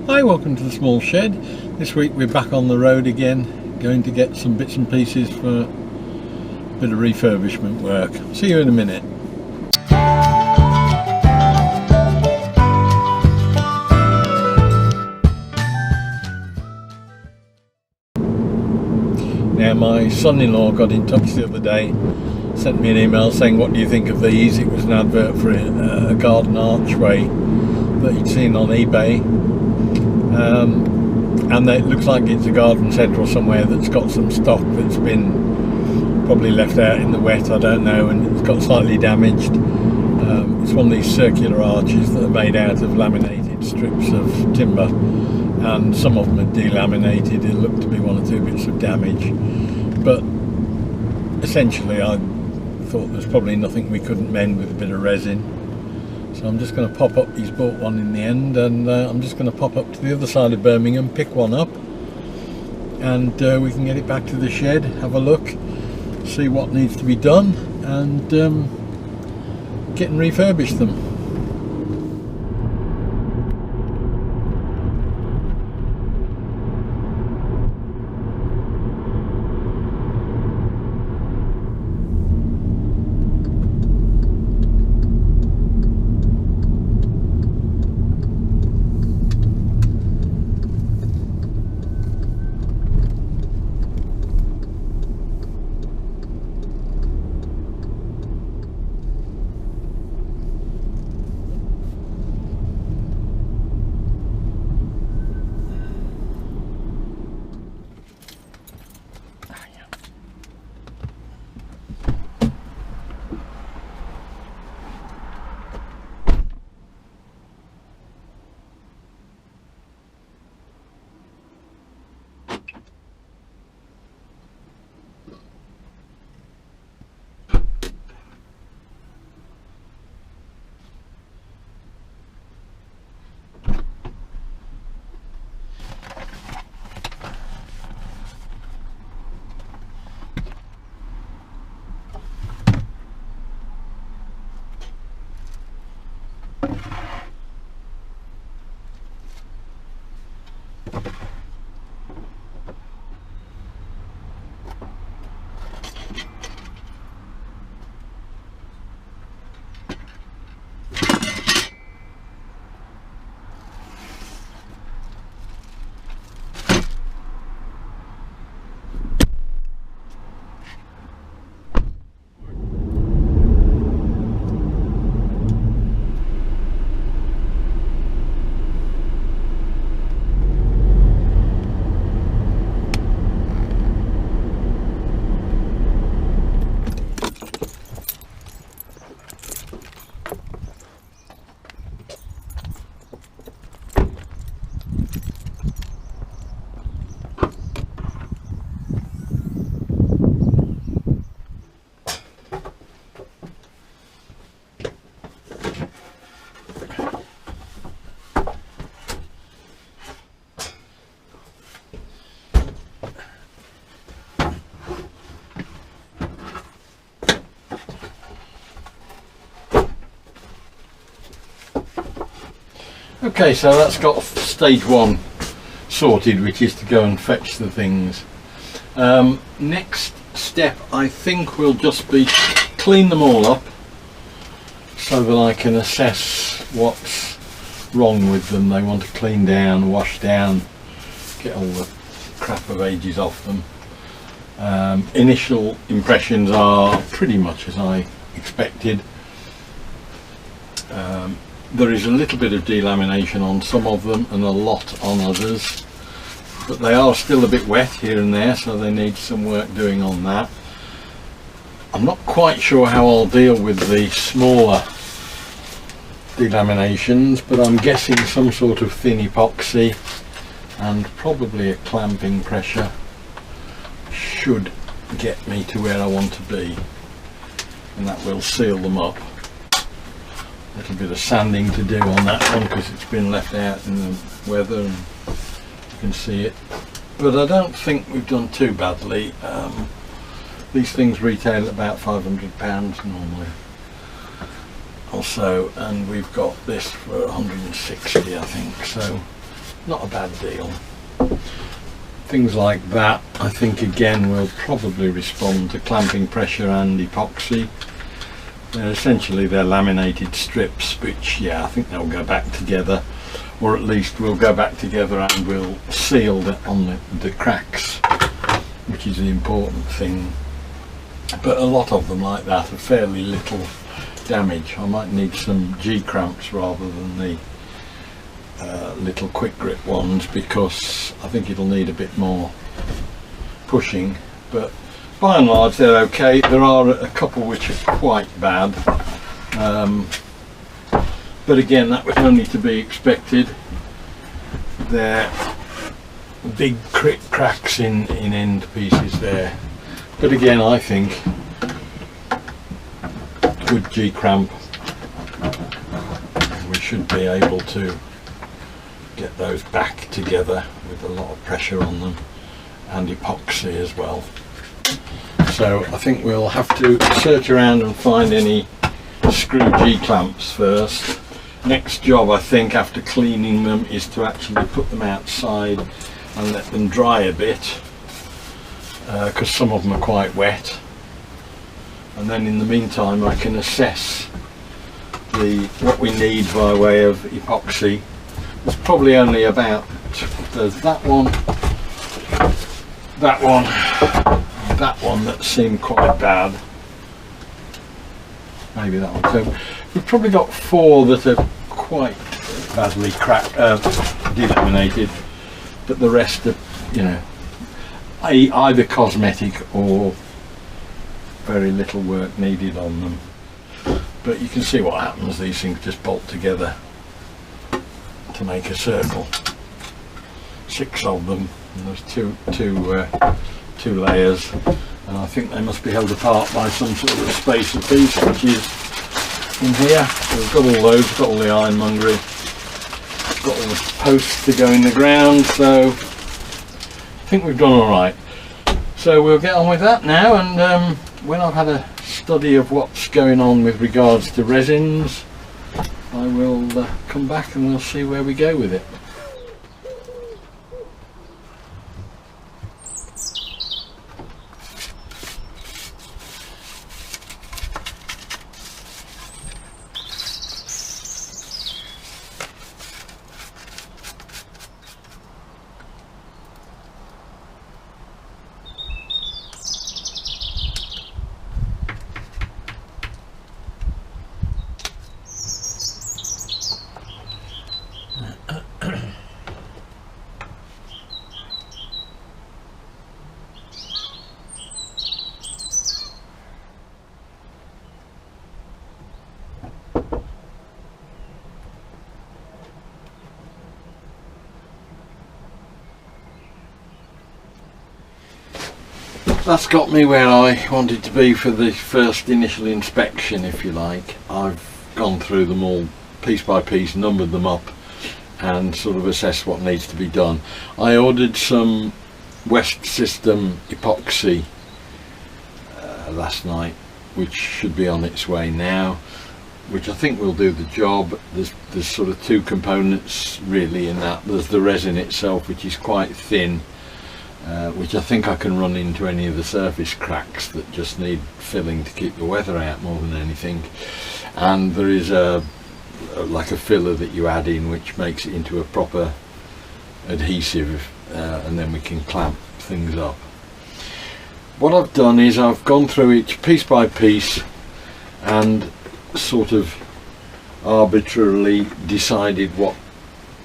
Hi, welcome to the small shed. This week we're back on the road again, going to get some bits and pieces for a bit of refurbishment work. See you in a minute. Now my son-in-law got in touch the other day, sent me an email saying, what do you think of these? It was an advert for a garden archway that he'd seen on eBay. And it looks like it's a garden centre or somewhere that's got some stock that's been probably left out in the wet, I don't know, and it's got slightly damaged. It's one of these circular arches that are made out of laminated strips of timber, and some of them are delaminated. It looked to be one or two bits of damage, but essentially I thought there's probably nothing we couldn't mend with a bit of resin. So I'm just going to pop up, he's bought one in the end, and I'm just going to pop up to the other side of Birmingham, pick one up, and we can get it back to the shed, have a look, see what needs to be done, and get and refurbish them. Okay, so that's got stage one sorted, which is to go and fetch the things. Next step, I think, will just be clean them all up so that I can assess what's wrong with them. They want to clean down, wash down, get all the crap of ages off them. Initial impressions are pretty much as I expected. There is a little bit of delamination on some of them and a lot on others, but they are still a bit wet here and there, so they need some work doing on that. I'm not quite sure how I'll deal with the smaller delaminations, but I'm guessing some sort of thin epoxy and probably a clamping pressure should get me to where I want to be, and that will seal them up. A little bit of sanding to do on that one because it's been left out in the weather and you can see it, but I don't think we've done too badly. These things retail at about £500 normally also, and we've got this for 160 I think, so not a bad deal. Things like that, I think, again will probably respond to clamping pressure and epoxy. Essentially they're laminated strips, which, yeah, I think they'll go back together, or at least will go back together and will seal on the cracks, which is the important thing. But a lot of them like that are fairly little damage. I might need some G-cramps rather than the little quick grip ones, because I think it'll need a bit more pushing, but by and large they're okay. There are a couple which are quite bad, but again that was only to be expected. They're big cracks in end pieces there, but again I think good G-cramp, we should be able to get those back together with a lot of pressure on them, and epoxy as well. So I think we'll have to search around and find any screw G-clamps first. Next job, I think, after cleaning them, is to actually put them outside and let them dry a bit, because some of them are quite wet, and then in the meantime I can assess what we need by way of epoxy. There's probably only about, there's that one that seemed quite bad, maybe that one too. We've probably got 4 that are quite badly delaminated, but the rest are, you know, either cosmetic or very little work needed on them. But you can see what happens, these things just bolt together to make a circle. 6 of them, and there's two layers, and I think they must be held apart by some sort of spacer piece, which is in here. So we've got all those, we've got all the ironmongery, got all the posts to go in the ground, so I think we've done alright. So we'll get on with that now, and when I've had a study of what's going on with regards to resins, I will come back and we'll see where we go with it. That's got me where I wanted to be for the first initial inspection, if you like. I've gone through them all piece by piece, numbered them up, and sort of assessed what needs to be done. I ordered some West System epoxy last night, which should be on its way now, which I think will do the job. There's sort of 2 components really in that. There's the resin itself, which is quite thin, which I think I can run into any of the surface cracks that just need filling to keep the weather out more than anything. And there is like a filler that you add in, which makes it into a proper adhesive, and then we can clamp things up. What I've done is I've gone through each piece by piece and sort of arbitrarily decided what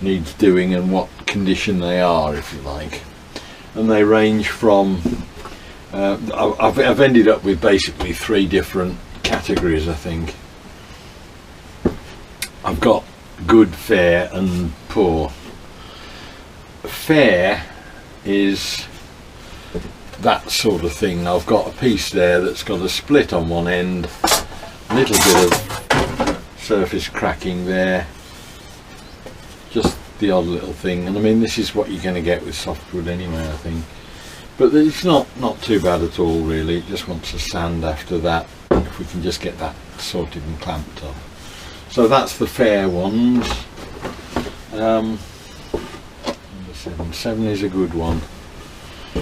needs doing and what condition they are, if you like. And they range from I've ended up with basically 3 different categories, I think. I've got good, fair and poor. Fair is that sort of thing. I've got a piece there that's got a split on one end, a little bit of surface cracking there, just the odd little thing. And I mean, this is what you're going to get with softwood anyway, I think. But it's not too bad at all really. It just wants a sand after that, if we can just get that sorted and clamped up. So that's the fair ones. 7 is a good one.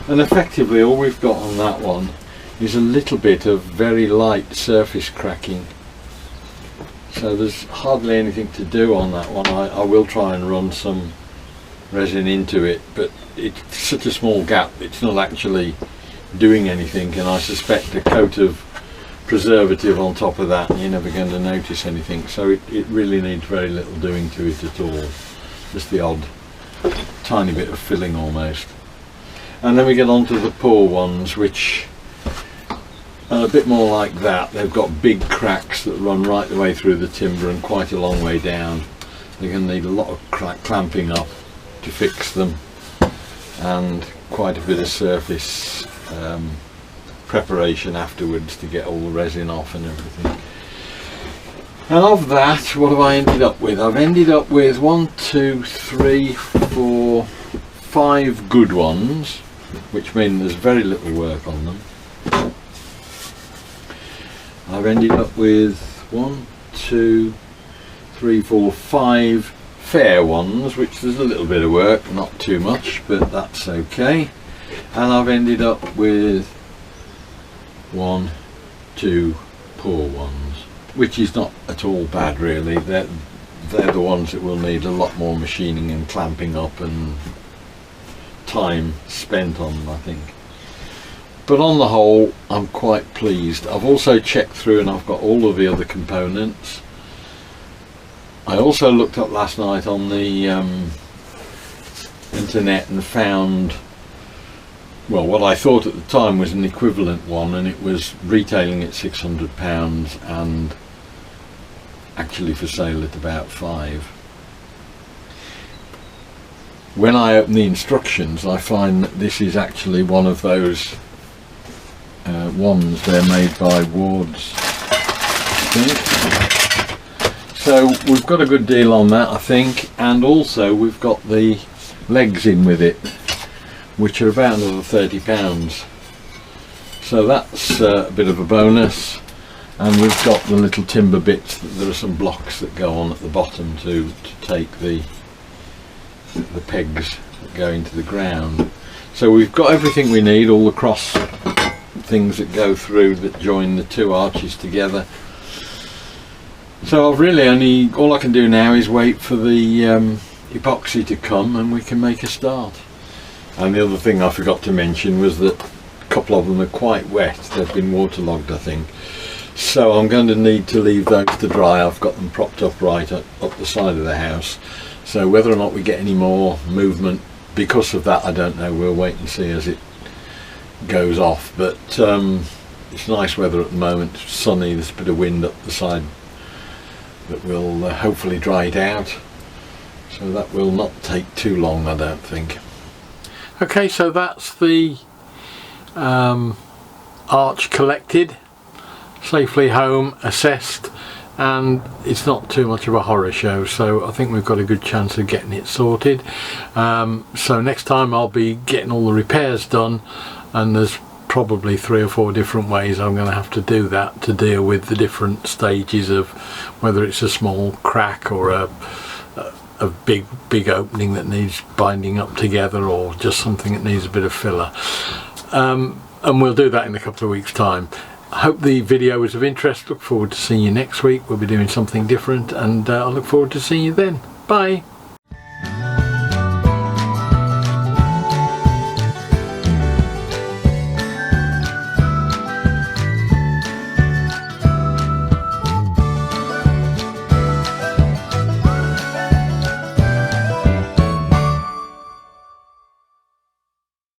And effectively all we've got on that one is a little bit of very light surface cracking. So there's hardly anything to do on that one. I will try and run some resin into it, but it's such a small gap, it's not actually doing anything, and I suspect a coat of preservative on top of that and you're never going to notice anything. So it really needs very little doing to it at all. Just the odd tiny bit of filling almost. And then we get on to the poor ones, which are a bit more like that. They've got big cracks that run right the way through the timber and quite a long way down. They're going to need a lot of clamping up to fix them, and quite a bit of surface preparation afterwards to get all the resin off and everything. And of that, what have I ended up with? I've ended up with 1, 2, 3, 4, 5 good ones, which mean there's very little work on them. I've ended up with 1, 2, 3, 4, 5 fair ones, which there's a little bit of work, not too much, but that's okay. And I've ended up with 1, 2 poor ones, which is not at all bad really. They're the ones that will need a lot more machining and clamping up and time spent on them, I think. But on the whole, I'm quite pleased. I've also checked through and I've got all of the other components. I also looked up last night on the internet and found, well, what I thought at the time was an equivalent one, and it was retailing at £600 and actually for sale at about 5. When I open the instructions, I find that this is actually one of those ones. They're made by Wards, I think. So we've got a good deal on that, I think, and also we've got the legs in with it, which are about another £30. So that's a bit of a bonus. And we've got the little timber bits. There are some blocks that go on at the bottom to take the pegs that go into the ground. So we've got everything we need, all the cross things that go through that join the two arches together. So I've really only, all I can do now is wait for the epoxy to come and we can make a start. And the other thing I forgot to mention was that a couple of them are quite wet. They've been waterlogged, I think. So I'm going to need to leave those to dry. I've got them propped up right up the side of the house. So whether or not we get any more movement because of that, I don't know. We'll wait and see as it goes off. But it's nice weather at the moment, sunny, there's a bit of wind up the side that will hopefully dry it out. So that will not take too long, I don't think. Okay, so that's the arch collected, safely home, assessed, and it's not too much of a horror show, so I think we've got a good chance of getting it sorted. So next time I'll be getting all the repairs done, and there's probably 3 or 4 different ways I'm going to have to do that to deal with the different stages of whether it's a small crack or a big opening that needs binding up together, or just something that needs a bit of filler. And we'll do that in a couple of weeks' time. I hope the video was of interest. Look forward to seeing you next week. We'll be doing something different, and I look forward to seeing you then. Bye.